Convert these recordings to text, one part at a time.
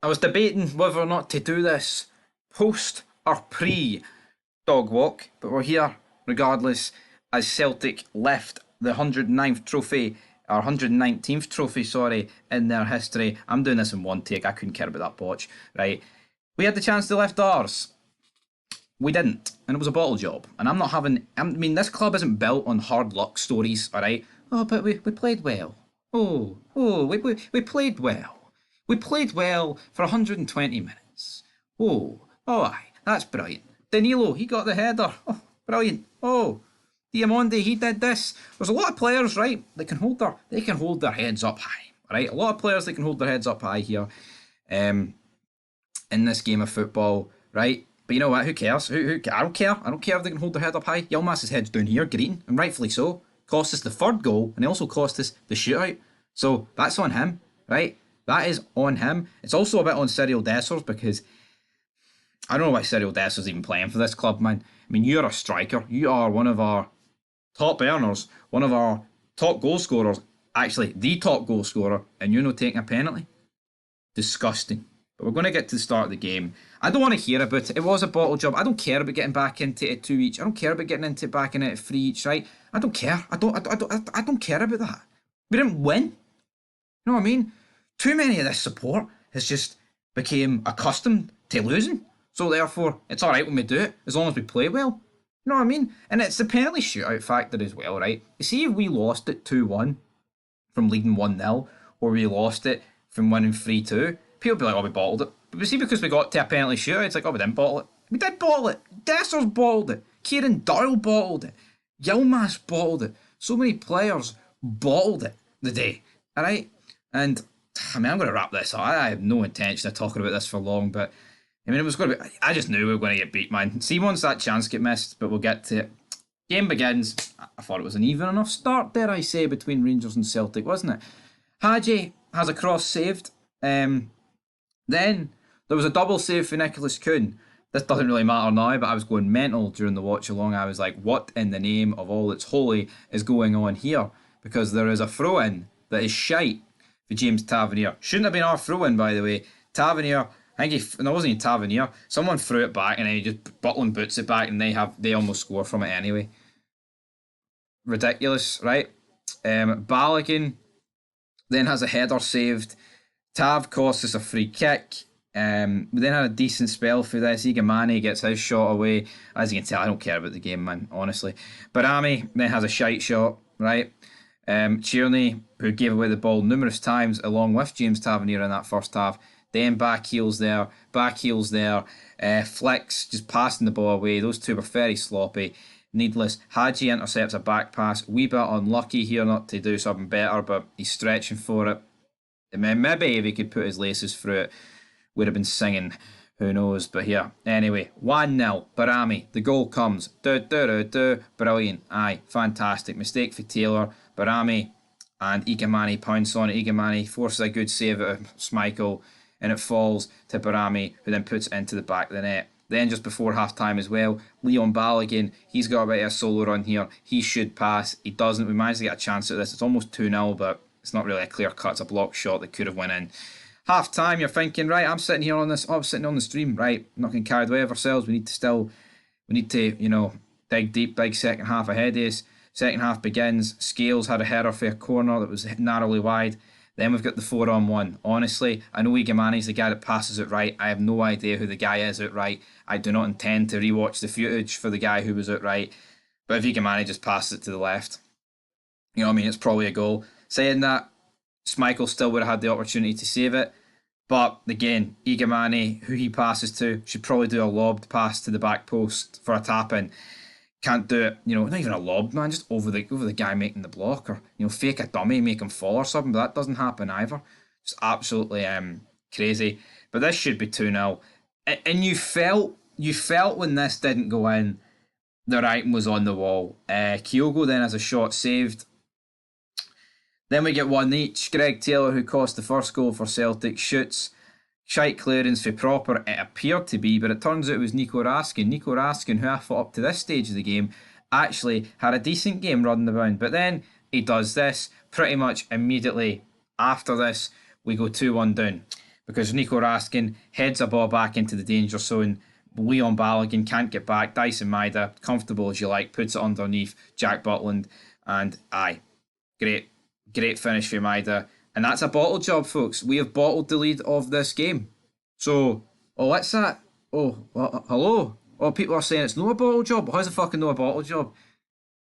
I was debating whether or not to do this post or pre dog walk, but we're here regardless as Celtic left the 109th trophy, or 119th trophy, sorry, in their history. I'm doing this in one take, I couldn't care about that botch, right? We had the chance to lift ours. We didn't, and it was a bottle job. And I'm not having. I mean, this club isn't built on hard luck stories, all right? Oh, but we played well. We played well. We played well for 120 minutes. Aye, that's brilliant. Danilo, he got the header. Oh, brilliant. Oh, Diamonde, he did this. There's a lot of players, right? They can hold their heads up high, right? A lot of players that can hold their heads up high here, in this game of football, right? But you know what? Who cares? I don't care. I don't care if they can hold their head up high. Yilmaz's head's down here, greeting, and rightfully so. Cost us the third goal, and he also cost us the shootout. So that's on him, right? That is on him. It's also a bit on Cyril Dessers, because I don't know why Cyril Dessers even playing for this club, man. I mean, you're a striker. You are one of our top earners, one of our top goal scorers, actually the top goal scorer, and you're not taking a penalty. Disgusting. But we're going to get to the start of the game. I don't want to hear about it. It was a bottle job. I don't care about getting back into it 2 each. I don't care about getting into it back in it 3 each, right? I don't care. I don't care about that. We didn't win. You know what I mean? Too many of this support has just became accustomed to losing. So therefore, it's alright when we do it, as long as we play well. You know what I mean? And it's the penalty shootout factor as well, right? You see, if we lost it 2-1 from leading 1-0, or we lost it from winning 3-2, people be like, oh, we bottled it. But we see, because we got to a penalty shootout, it's like, oh, we didn't bottle it. We did bottle it. Dessers bottled it. Kieran Doyle bottled it. Yilmaz bottled it. So many players bottled it the day. Alright? And, I mean, I'm going to wrap this up. I have no intention of talking about this for long, but, I mean, it was going to be, I just knew we were going to get beat, man. See, once that chance get missed, but we'll get to it. Game begins. I thought it was an even enough start, dare I say, between Rangers and Celtic, wasn't it? Hadji has a cross saved. Then there was a double save for Nicholas Kuhn. This doesn't really matter now, but I was going mental during the watch along. I was like, what in the name of all that's holy is going on here? Because there is a throw in that is shite for James Tavernier. Shouldn't have been our throw in, by the way. Tavernier, I think no, it wasn't even Tavernier. Someone threw it back, and then he just Butland boots it back, and they almost score from it anyway. Ridiculous, right? Balogun then has a header saved. Tav costs us a free kick. We then had a decent spell for this. Igamani gets his shot away. As you can tell, I don't care about the game, man, honestly. Barami then has a shite shot, right? Tierney, who gave away the ball numerous times along with James Tavernier in that first half. Then back heels there. Flicks just passing the ball away. Those two were very sloppy. Needless. Hadji intercepts a back pass. Wee bit unlucky here not to do something better, but he's stretching for it. Maybe if he could put his laces through it, would have been singing. Who knows? But here, anyway, 1-0. Barami. The goal comes. Brilliant. Aye, fantastic. Mistake for Taylor. Barami and Igamani pounce on it. Igamani forces a good save out of Schmeichel, and it falls to Barami, who then puts it into the back of the net. Then just before half time as well, Leon Balogun, he's got a bit of a solo run here. He should pass. He doesn't. We managed to get a chance at this. It's almost 2-0, but it's not really a clear cut. It's a block shot that could have went in. Half time, you're thinking, right, I'm sitting here on this, I'm sitting on the stream, right, I'm not getting carried away with ourselves. We need to, you know, dig deep, big second half ahead of us. Second half begins. Scales had a header for a corner that was narrowly wide. Then we've got the 4-on-1. Honestly, I know Igamani's the guy that passes it right. I have no idea who the guy is out right. I do not intend to rewatch the footage for the guy who was out right. But if Igamani just passes it to the left, you know what I mean, it's probably a goal. Saying that, Schmeichel still would have had the opportunity to save it. But again, Igamani, who he passes to, should probably do a lobbed pass to the back post for a tap-in. Can't do it, you know, not even a lob, man, just over the guy making the block, or, you know, fake a dummy, make him fall or something, but that doesn't happen either. Just absolutely crazy. But this should be 2-0. And you felt when this didn't go in, the writing was on the wall. Kyogo then has a shot saved. Then we get one each. Greg Taylor, who cost the first goal for Celtic, shoots. Shite clearance for proper, it appeared to be, but it turns out it was Nico Raskin. Nico Raskin, who I thought up to this stage of the game, actually had a decent game running around. But then he does this. Pretty much immediately after this, we go 2-1 down. because Nico Raskin heads a ball back into the danger zone. Leon Balogun can't get back. Dyson Maeda, comfortable as you like, puts it underneath Jack Butland, and great finish for Maeda. And that's a bottle job, folks. We have bottled the lead of this game. So, what's that? Hello? People are saying it's no a bottle job. How's the fucking no a bottle job?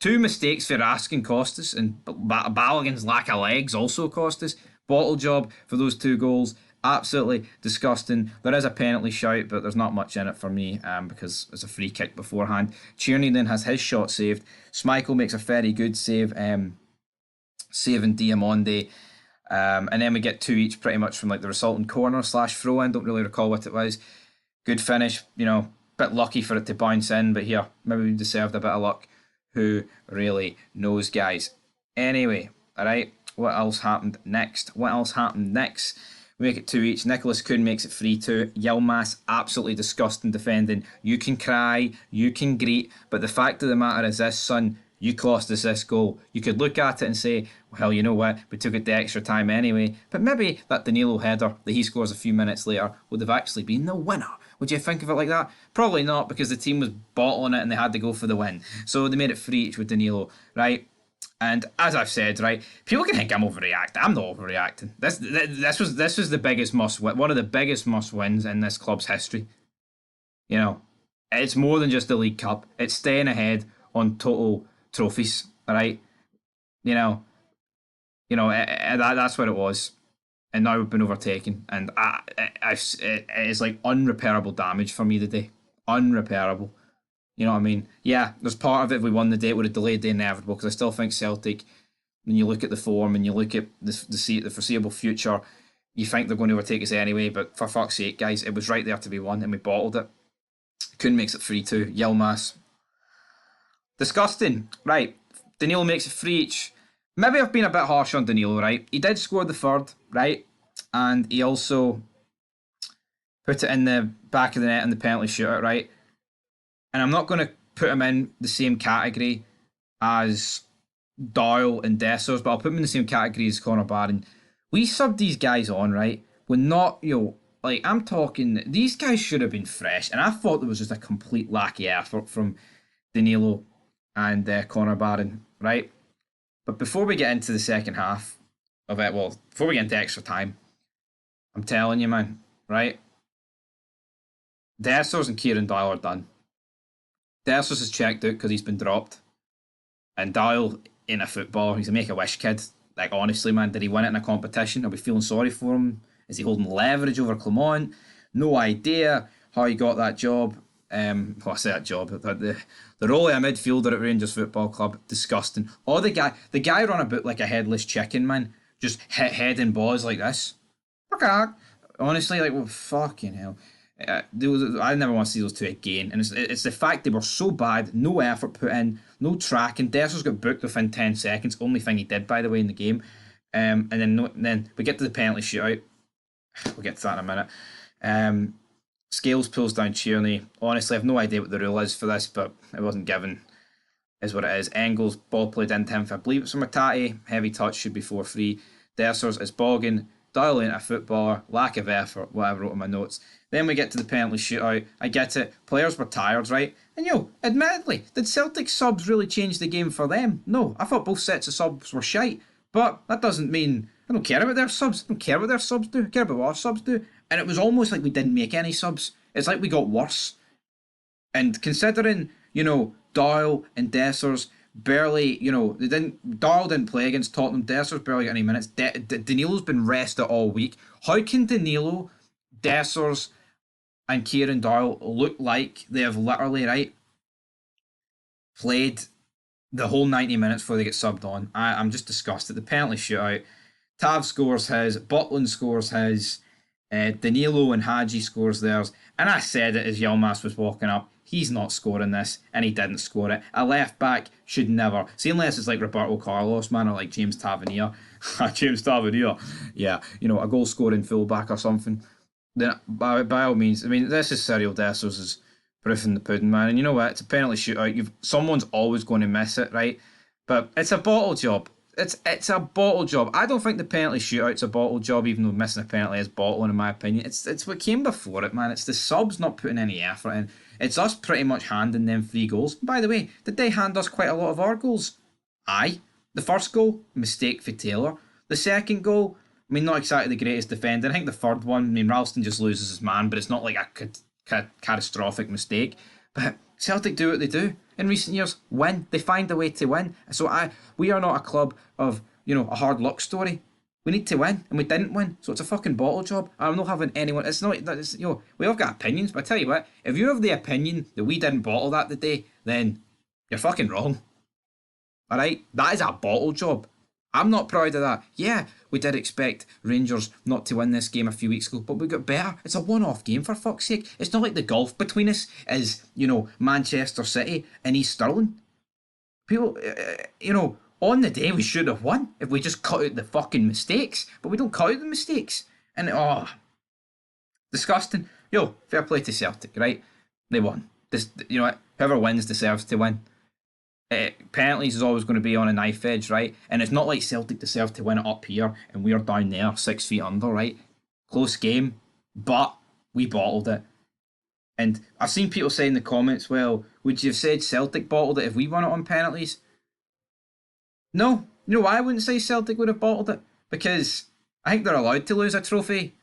2 mistakes for Raskin cost us, and Balogun's lack of legs also cost us. Bottle job for those 2 goals. Absolutely disgusting. There is a penalty shout, but there's not much in it for me because it's a free kick beforehand. Tierney then has his shot saved. Schmeichel makes a very good save, saving Diamonde. And then we get 2 each pretty much from like the resulting corner / throw in. Don't really recall what it was. Good finish, bit lucky for it to bounce in, but here, maybe we deserved a bit of luck. Who really knows, guys? Anyway, alright, what else happened next? We make it 2 each. Nicholas Kuhn makes it 3-2. Yilmaz, absolutely disgusting defending. You can cry, you can greet, but the fact of the matter is this, son, you cost us this goal. You could look at it and say, well, you know what, we took it to extra time anyway, but maybe that Danilo header that he scores a few minutes later would have actually been the winner. Would you think of it like that? Probably not, because the team was bottling it and they had to go for the win. So they made it 3 each with Danilo, right? And as I've said, right, people can think I'm overreacting. I'm not overreacting. This was the biggest must win, one of the biggest must wins in this club's history. It's more than just the League Cup. It's staying ahead on total trophies, right? That's what it was. And now we've been overtaken, and it's like unrepairable damage for me today. Unrepairable. You know what I mean? Yeah, there's part of it, if we won the day, it would have delayed the inevitable, because I still think Celtic, when you look at the form and you look at the foreseeable future, you think they're going to overtake us anyway, but for fuck's sake, guys, it was right there to be won, and we bottled it. Kuhn makes it 3-2. Yilmaz. Disgusting. Right, Danilo makes it 3 each. Maybe I've been a bit harsh on Danilo, right? He did score the 3rd, right? And he also put it in the back of the net in the penalty shootout, right? And I'm not going to put him in the same category as Doyle and Dessers, but I'll put him in the same category as Conor Barron. We subbed these guys on, right? We're not, I'm talking, these guys should have been fresh. And I thought there was just a complete lack of effort from Danilo and Conor Barron, right? But before we get into the second half of it, before we get into extra time, I'm telling you, man, right? Dessers and Kieran Doyle are done. Dessers is checked out because he's been dropped. And Doyle ain't a footballer. He's a Make-A-Wish kid. Like, honestly, man, did he win it in a competition? Are we feeling sorry for him? Is he holding leverage over Clement? No idea how he got that job. I say that job. The role of a midfielder at Rangers Football Club, disgusting. The guy run about like a headless chicken, man. Just heading balls like this. Honestly, fucking hell. I never want to see those 2 again. And it's the fact they were so bad, no effort put in, no tracking. Dessers got booked within 10 seconds. Only thing he did, by the way, in the game. And then we get to the penalty shootout. We'll get to that in a minute. Scales pulls down Tierney. Honestly, I have no idea what the rule is for this, but it wasn't given. Is what it is. Engels, ball played into him. I believe it's from Matati. Heavy touch, should be 4-3. Dessers is bogging. Doyle ain't a footballer. Lack of effort, whatever I wrote in my notes. Then we get to the penalty shootout. I get it. Players were tired, right? And admittedly, did Celtic subs really change the game for them? No. I thought both sets of subs were shite. But that doesn't mean I don't care about their subs. I don't care what their subs do. I care about what our subs do. And it was almost like we didn't make any subs. It's like we got worse. And considering, Doyle and Dessers barely, Doyle didn't play against Tottenham. Dessers barely got any minutes. Danilo's been rested all week. How can Danilo, Dessers, and Kieran Doyle look like they have literally, right, played the whole 90 minutes before they get subbed on? I'm just disgusted. The penalty shootout. Tav scores his. Butland scores his. Danilo and Hadji scores theirs. And I said it as Yilmaz was walking up. He's not scoring this, and he didn't score it. A left back should never. See, unless it's like Roberto Carlos, man, or like James Tavernier. James Tavernier. Yeah, a goal scoring fullback or something. Then by all means, this is Cyril Dessers' proof in the pudding, man. And you know what? It's a penalty shootout. Someone's always going to miss it, right? But it's a bottle job. it's a bottle job. I don't think the penalty shootout's a bottle job, even though missing a penalty is bottling, in my opinion. It's what came before it, man. It's the subs not putting any effort in. It's us pretty much handing them 3 goals. By the way, did they hand us quite a lot of our goals? Aye. The first goal, mistake for Taylor. The second goal, I mean, not exactly the greatest defender. I think the third one, I mean, Ralston just loses his man, but it's not like a catastrophic mistake. But Celtic do what they do. In recent years, win. They find a way to win. So we are not a club of, a hard luck story. We need to win, and we didn't win. So it's a fucking bottle job. I'm not having anyone. It's not. We all got opinions, but I tell you what, if you have the opinion that we didn't bottle that today, then you're fucking wrong. All right, that is a bottle job. I'm not proud of that. Yeah, we did expect Rangers not to win this game a few weeks ago, but we got better. It's a one-off game, for fuck's sake. It's not like the gulf between us is, Manchester City and East Stirling. People, on the day we should have won if we just cut out the fucking mistakes, but we don't cut out the mistakes. And, disgusting. Fair play to Celtic, right? They won. Whoever wins deserves to win. Penalties is always going to be on a knife edge, right? And it's not like Celtic deserve to win it up here and we're down there 6 feet under, right? Close game, but we bottled it. And I've seen people say in the comments, well, would you have said Celtic bottled it if we won it on penalties? No. You know why I wouldn't say Celtic would have bottled it? Because I think they're allowed to lose a trophy,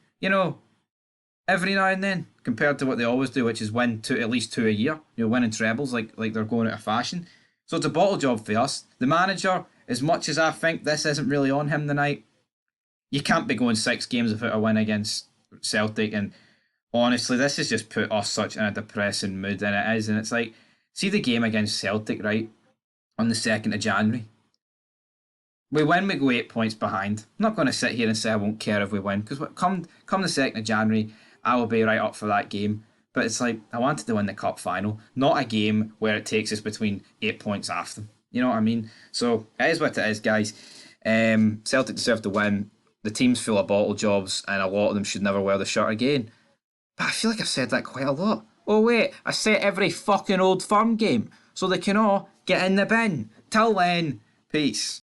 every now and then, compared to what they always do, which is win at least 2 a year. Winning trebles like they're going out of fashion. So it's a bottle job for us. The manager, as much as I think this isn't really on him tonight, you can't be going 6 games without a win against Celtic. And honestly, this has just put us such in a depressing mood, and it is. And it's like, see the game against Celtic, right, on the 2nd of January. We win, we go 8 points behind. I'm not going to sit here and say I won't care if we win, because come the 2nd of January, I will be right up for that game. But it's like, I wanted to win the cup final, not a game where it takes us between 8 points after. You know what I mean? So it is what it is, guys. Celtic deserve to win. The team's full of bottle jobs, and a lot of them should never wear the shirt again. But I feel like I've said that quite a lot. Oh wait, I say every fucking Old Firm game, so they can all get in the bin. Till then, peace.